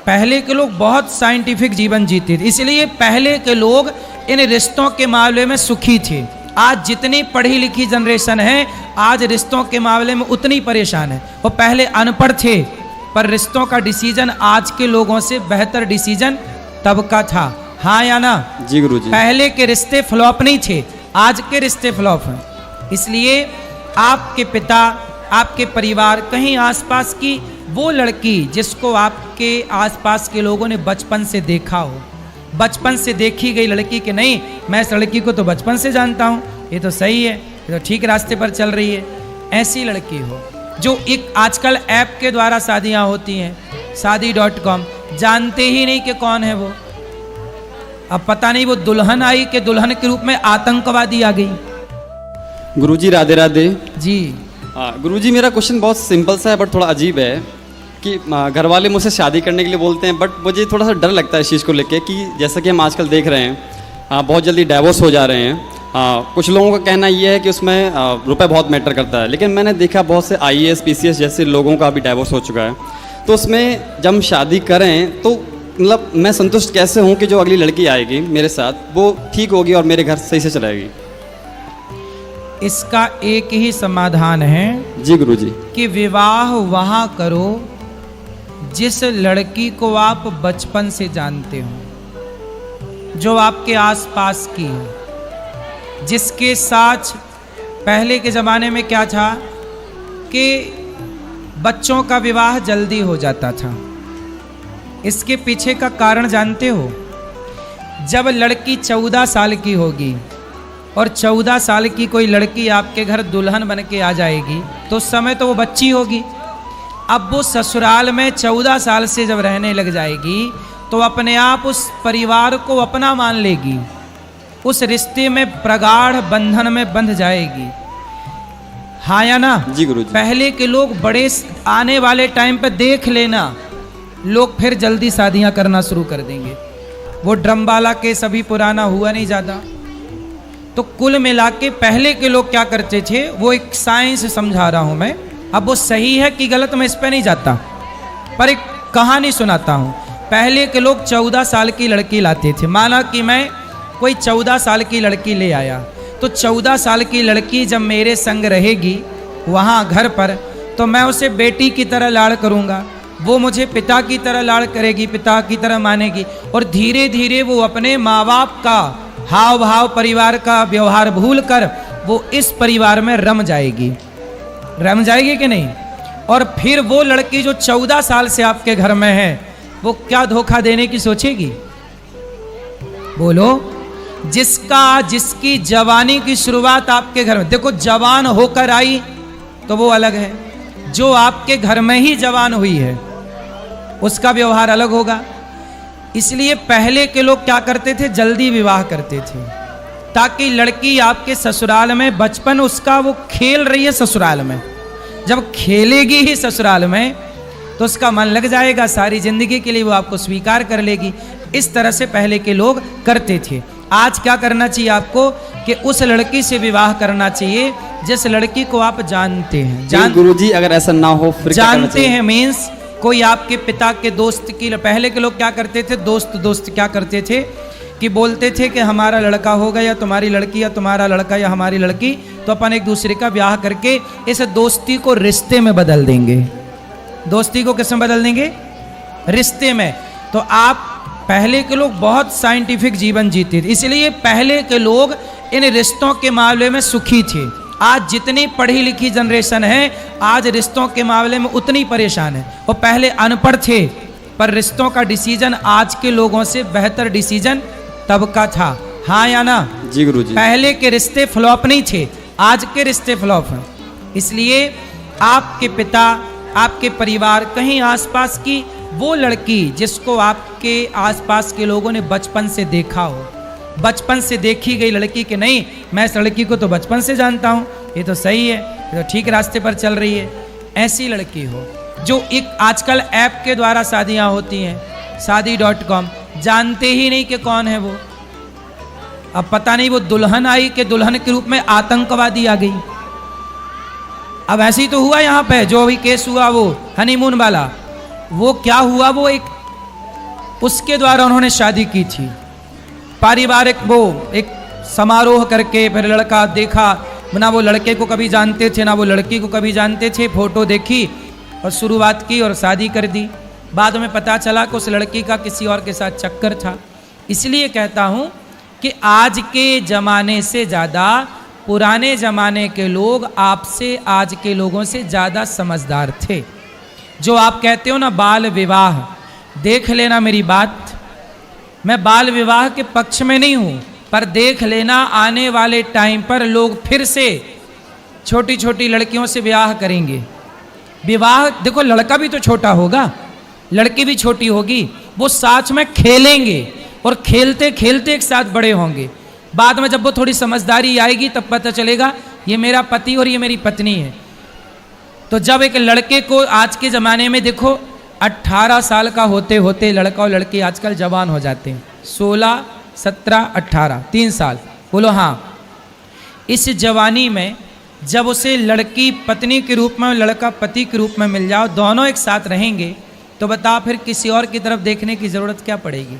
पहले के लोग बहुत साइंटिफिक जीवन जीते थे, इसलिए पहले के लोग इन रिश्तों के मामले में सुखी थे। आज जितनी पढ़ी लिखी जनरेशन है, आज रिश्तों के मामले में उतनी परेशान है। वो पहले अनपढ़ थे, पर रिश्तों का डिसीजन आज के लोगों से बेहतर डिसीजन तब का था। हाँ या ना? जी गुरुजी। पहले के रिश्ते फ्लॉप नहीं थे, आज के रिश्ते फ्लॉप हैं। इसलिए आपके पिता, आपके परिवार, कहीं आसपास की वो लड़की जिसको आपके आसपास के लोगों ने बचपन से देखा हो, बचपन से देखी गई लड़की के नहीं, मैं इस लड़की को तो बचपन से जानता हूँ, ये तो सही है, ये तो ठीक रास्ते पर चल रही है, ऐसी लड़की हो। जो एक आजकल ऐप के द्वारा शादियाँ होती हैं, शादी.com, जानते ही नहीं कि कौन है वो। अब पता नहीं वो दुल्हन आई कि दुल्हन के रूप में आतंकवादी आ गई। गुरुजी राधे राधे जी। गुरुजी, मेरा क्वेश्चन बहुत सिंपल सा है बट थोड़ा अजीब है कि घर वाले मुझसे शादी करने के लिए बोलते हैं, बट मुझे थोड़ा सा डर लगता है इस चीज़ को लेके कि जैसा कि हम आजकल देख रहे हैं बहुत जल्दी डाइवोर्स हो जा रहे हैं। कुछ लोगों का कहना ये है कि उसमें रुपए बहुत मैटर करता है, लेकिन मैंने देखा बहुत से IAS PCS जैसे लोगों का भी डाइवोर्स हो चुका है। तो उसमें जब हम शादी करें तो मतलब मैं संतुष्ट कैसे हूँ कि जो अगली लड़की आएगी मेरे साथ वो ठीक होगी और मेरे घर सही से चलाएगी? इसका एक ही समाधान है। जी गुरुजी। कि विवाह वहाँ करो जिस लड़की को आप बचपन से जानते हो, जो आपके आसपास की हो, जिसके साथ पहले के ज़माने में क्या था कि बच्चों का विवाह जल्दी हो जाता था। इसके पीछे का कारण जानते हो? जब लड़की 14 साल की होगी और 14 साल की कोई लड़की आपके घर दुल्हन बन के आ जाएगी तो उस समय तो वो बच्ची होगी। अब वो ससुराल में 14 साल से जब रहने लग जाएगी तो अपने आप उस परिवार को अपना मान लेगी, उस रिश्ते में प्रगाढ़ बंधन में बंध जाएगी। हाँ या ना? जी गुरुजी। पहले के लोग बड़े आने वाले टाइम पे देख लेना, लोग फिर जल्दी शादियां करना शुरू कर देंगे। वो ड्रमबाला केस अभी पुराना हुआ नहीं ज़्यादा। तो कुल मिला के पहले के लोग क्या करते थे, वो एक साइंस समझा रहा हूं मैं, अब वो सही है कि गलत मैं इस पे नहीं जाता, पर एक कहानी सुनाता हूं। पहले के लोग 14 साल की लड़की लाते थे। माना कि मैं कोई 14 साल की लड़की ले आया, तो 14 साल की लड़की जब मेरे संग रहेगी वहाँ घर पर, तो मैं उसे बेटी की तरह लाड़ करूँगा, वो मुझे पिता की तरह लाड़ करेगी, पिता की तरह मानेगी, और धीरे धीरे वो अपने माँ बाप का हाव भाव, परिवार का व्यवहार भूल कर वो इस परिवार में रम जाएगी कि नहीं? और फिर वो लड़की जो 14 साल से आपके घर में है, वो क्या धोखा देने की सोचेगी? बोलो। जिसकी जवानी की शुरुआत आपके घर में, देखो जवान होकर आई तो वो अलग है, जो आपके घर में ही जवान हुई है उसका व्यवहार अलग होगा। इसलिए पहले के लोग क्या करते थे, जल्दी विवाह करते थे ताकि लड़की आपके ससुराल में, बचपन उसका वो खेल रही है ससुराल में, जब खेलेगी ही ससुराल में तो उसका मन लग जाएगा, सारी जिंदगी के लिए वो आपको स्वीकार कर लेगी। इस तरह से पहले के लोग करते थे। आज क्या करना चाहिए आपको कि उस लड़की से विवाह करना चाहिए जिस लड़की को आप जानते हैं। गुरुजी, अगर ऐसा ना हो फिर जानते हैं मीन्स कोई आपके पिता के दोस्त की। पहले के लोग क्या करते थे, दोस्त क्या करते थे कि बोलते थे कि हमारा लड़का होगा या तुम्हारी लड़की, या तुम्हारा लड़का या हमारी लड़की, तो अपन एक दूसरे का ब्याह करके इस दोस्ती को रिश्ते में बदल देंगे। दोस्ती को किस में बदल देंगे? रिश्ते में। तो आप, पहले के लोग बहुत साइंटिफिक जीवन जीते थे, इसलिए पहले के लोग इन रिश्तों के मामले में सुखी थे। आज जितनी पढ़ी लिखी जनरेशन है, आज रिश्तों के मामले में उतनी परेशान है। वो पहले अनपढ़ थे, पर रिश्तों का डिसीजन आज के लोगों से बेहतर डिसीजन तब का था। हाँ या ना? जी गुरुजी। पहले के रिश्ते फ्लॉप नहीं थे, आज के रिश्ते फ्लॉप हैं। इसलिए आपके पिता, आपके परिवार, कहीं आसपास की वो लड़की जिसको आपके आसपास के लोगों ने बचपन से देखा हो, बचपन से देखी गई लड़की के नहीं, मैं इस लड़की को तो बचपन से जानता हूँ, ये तो सही है, ये तो ठीक रास्ते पर चल रही है, ऐसी लड़की हो। जो एक आजकल ऐप के द्वारा शादियाँ होती हैं, शादी.com, जानते ही नहीं कि कौन है वो। अब पता नहीं वो दुल्हन आई कि दुल्हन के रूप में आतंकवादी आ गई। अब ऐसे ही तो हुआ यहाँ पे, जो अभी केस हुआ वो हनीमून वाला, वो क्या हुआ, वो एक उसके द्वारा उन्होंने शादी की थी। पारिवारिक वो एक समारोह करके फिर लड़का देखा, ना वो लड़के को कभी जानते थे ना वो लड़की को कभी जानते थे, फोटो देखी और शुरुआत की और शादी कर दी। बाद में पता चला कि उस लड़की का किसी और के साथ चक्कर था। इसलिए कहता हूँ कि आज के ज़माने से ज़्यादा पुराने ज़माने के लोग आपसे आज के लोगों से ज़्यादा समझदार थे। जो आप कहते हो ना बाल विवाह, देख लेना मेरी बात, मैं बाल विवाह के पक्ष में नहीं हूँ, पर देख लेना आने वाले टाइम पर लोग फिर से छोटी छोटी लड़कियों से विवाह करेंगे। विवाह देखो, लड़का भी तो छोटा होगा, लड़की भी छोटी होगी, वो साथ में खेलेंगे और खेलते खेलते एक साथ बड़े होंगे। बाद में जब वो थोड़ी समझदारी आएगी तब पता चलेगा ये मेरा पति और ये मेरी पत्नी है। तो जब एक लड़के को आज के ज़माने में देखो 18 साल का होते होते लड़का और लड़की आजकल जवान हो जाते हैं, 16, 17, 18, 3 साल, बोलो हाँ। इस जवानी में जब उसे लड़की पत्नी के रूप में लड़का पति के रूप में मिल जाओ, दोनों एक साथ रहेंगे, तो बता फिर किसी और की तरफ देखने की ज़रूरत क्या पड़ेगी।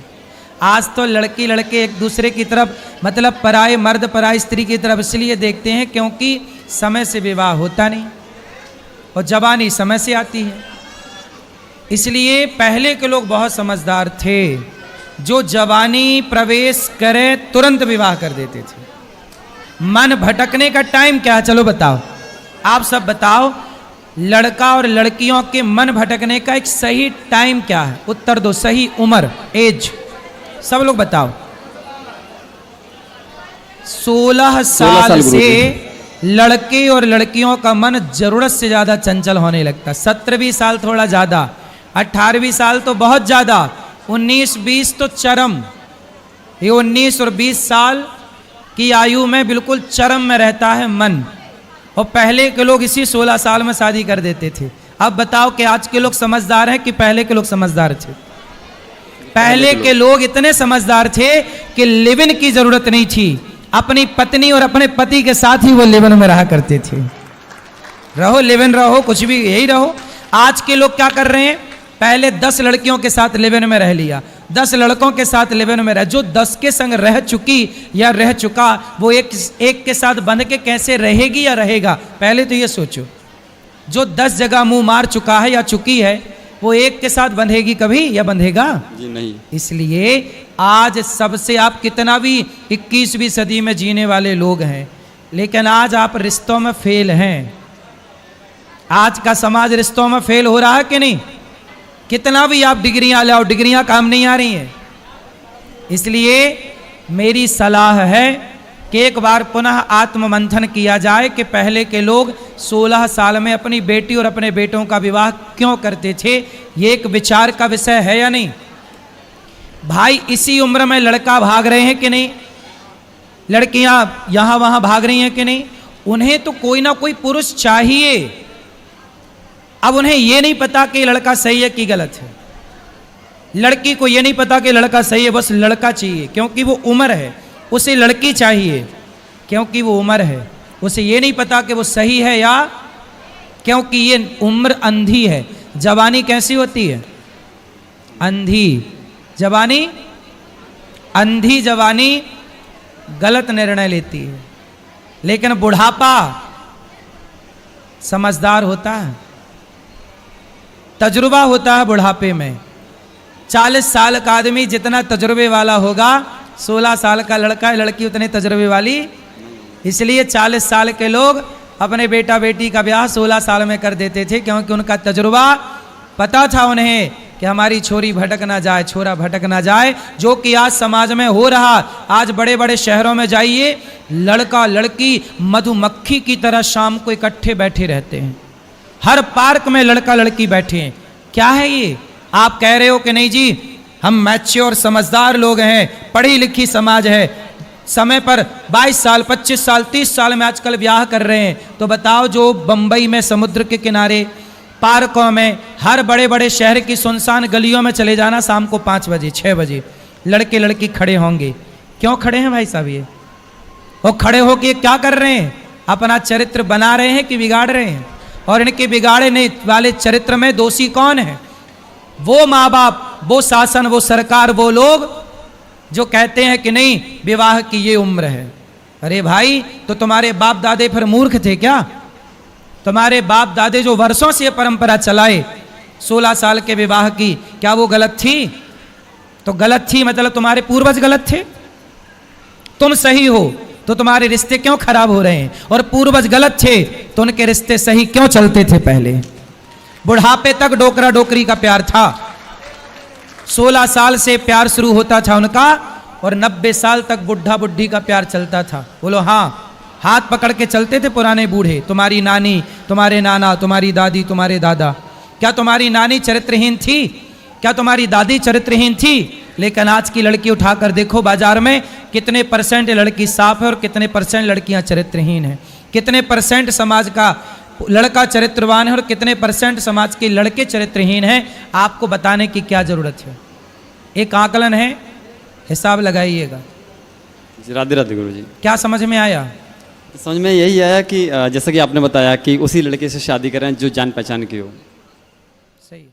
आज तो लड़की लड़के एक दूसरे की तरफ, मतलब पराए मर्द पराई स्त्री की तरफ इसलिए देखते हैं क्योंकि समय से विवाह होता नहीं और जवानी समय से आती है। इसलिए पहले के लोग बहुत समझदार थे, जो जवानी प्रवेश करे तुरंत विवाह कर देते थे। मन भटकने का टाइम क्या है, चलो बताओ, आप सब बताओ, लड़का और लड़कियों के मन भटकने का एक सही टाइम क्या है, उत्तर दो, सही उम्र, एज, सब लोग बताओ। 16 साल से लड़के और लड़कियों का मन जरूरत से ज्यादा चंचल होने लगता। 17 साल थोड़ा ज्यादा, 18 साल तो बहुत ज्यादा, 19-20 तो चरम। ये 19 और 20 साल की आयु में बिल्कुल चरम में रहता है मन। और पहले के लोग इसी 16 साल में शादी कर देते थे। अब बताओ कि आज के लोग समझदार हैं कि पहले के लोग समझदार थे? पहले के लोग इतने समझदार थे कि लिव इन की जरूरत नहीं थी, अपनी पत्नी और अपने पति के साथ ही वो लिव इन में रहा करते थे। रहो लिव इन रहो, कुछ भी यही रहो। आज के लोग क्या कर रहे हैं, पहले 10 लड़कियों के साथ लिव इन में रह लिया, 10 लड़कों के साथ लिव इन में रह, जो 10 के संग रह चुकी या रह चुका वो एक के साथ बंध के कैसे रहेगी या रहेगा, पहले तो ये सोचो। जो 10 जगह मुंह मार चुका है या चुकी है वो एक के साथ बंधेगी कभी या बंधेगा? जी नहीं। इसलिए आज सबसे, आप कितना भी 21वीं सदी में जीने वाले लोग हैं, लेकिन आज आप रिश्तों में फेल हैं। आज का समाज रिश्तों में फेल हो रहा है कि नहीं? कितना भी आप डिग्रियां लाओ, डिग्रियां काम नहीं आ रही हैं। इसलिए मेरी सलाह है कि एक बार पुनः आत्ममंथन किया जाए कि पहले के लोग 16 साल में अपनी बेटी और अपने बेटों का विवाह क्यों करते थे। ये एक विचार का विषय है या नहीं भाई? इसी उम्र में लड़का भाग रहे हैं कि नहीं, लड़कियां यहां वहां भाग रही हैं कि नहीं? उन्हें तो कोई ना कोई पुरुष चाहिए। अब उन्हें यह नहीं पता कि लड़का सही है कि गलत है, लड़की को यह नहीं पता कि लड़का सही है, बस लड़का चाहिए क्योंकि वो उम्र है, उसे लड़की चाहिए क्योंकि वो उम्र है। उसे ये नहीं पता कि वो सही है या, क्योंकि ये उम्र अंधी है। जवानी कैसी होती है? अंधी जवानी। अंधी जवानी गलत निर्णय लेती है, लेकिन बुढ़ापा समझदार होता है, तजुर्बा होता है बुढ़ापे में। 40 साल का आदमी जितना तजुर्बे वाला होगा, 16 साल का लड़का या लड़की उतने तजुर्बे वाली। इसलिए 40 साल के लोग अपने बेटा बेटी का ब्याह 16 साल में कर देते थे, क्योंकि उनका तजुर्बा, पता था उन्हें कि हमारी छोरी भटक ना जाए, छोरा भटक ना जाए, जो कि आज समाज में हो रहा। आज बड़े बड़े शहरों में जाइए, लड़का लड़की मधुमक्खी की तरह शाम को इकट्ठे बैठे रहते हैं। हर पार्क में लड़का लड़की बैठे हैं। क्या है ये? आप कह रहे हो कि नहीं जी हम मैच्योर समझदार लोग हैं, पढ़ी लिखी समाज है, समय पर 22 साल 25 साल 30 साल में आजकल ब्याह कर रहे हैं। तो बताओ, जो बंबई में समुद्र के किनारे पार्कों में, हर बड़े बड़े शहर की सुनसान गलियों में चले जाना, शाम को 5 बजे 6 बजे लड़के लड़की खड़े होंगे। क्यों खड़े हैं भाई साहब? ये वो खड़े होके क्या कर रहे हैं? अपना चरित्र बना रहे हैं कि बिगाड़ रहे हैं? और इनके बिगाड़ने वाले चरित्र में दोषी कौन है? वो माँ बाप वो शासन, वो सरकार, वो लोग जो कहते हैं कि नहीं विवाह की ये उम्र है। अरे भाई, तो तुम्हारे बाप दादे फिर मूर्ख थे क्या? तुम्हारे बाप दादे जो वर्षों से ये परंपरा चलाए 16 साल के विवाह की, क्या वो गलत थी? तो गलत थी मतलब तुम्हारे पूर्वज गलत थे। तुम सही हो तो तुम्हारे रिश्ते क्यों खराब हो रहे हैं? और पूर्वज गलत थे तो उनके रिश्ते सही क्यों चलते थे? पहले बुढ़ापे तक डोकरा डोकरी का प्यार था। 16 साल से प्यार शुरू होता था उनका और 90 साल तक बुढ़ा बुढ़ी का प्यार चलता था। बोलो हाँ, हाथ पकड़ के चलते थे पुराने बूढ़े। तुम्हारी नानी, तुम्हारे नाना, तुम्हारी दादी, तुम्हारे दादा। क्या तुम्हारी नानी चरित्रहीन थी? क्या तुम्हारी दादी चरित्रहीन थी? लेकिन आज की लड़की उठाकर देखो बाजार में, कितने परसेंट लड़की साफ है और कितने परसेंट लड़कियां चरित्रहीन हैं। कितने परसेंट समाज का लड़का चरित्रवान है और कितने परसेंट समाज के लड़के चरित्रहीन हैं। आपको बताने की क्या जरूरत है? एक आकलन है, हिसाब लगाइएगा। राधे राधे गुरु जी। क्या समझ में आया? समझ में यही आया कि जैसा कि आपने बताया कि उसी लड़के से शादी करें जो जान पहचान की हो। सही।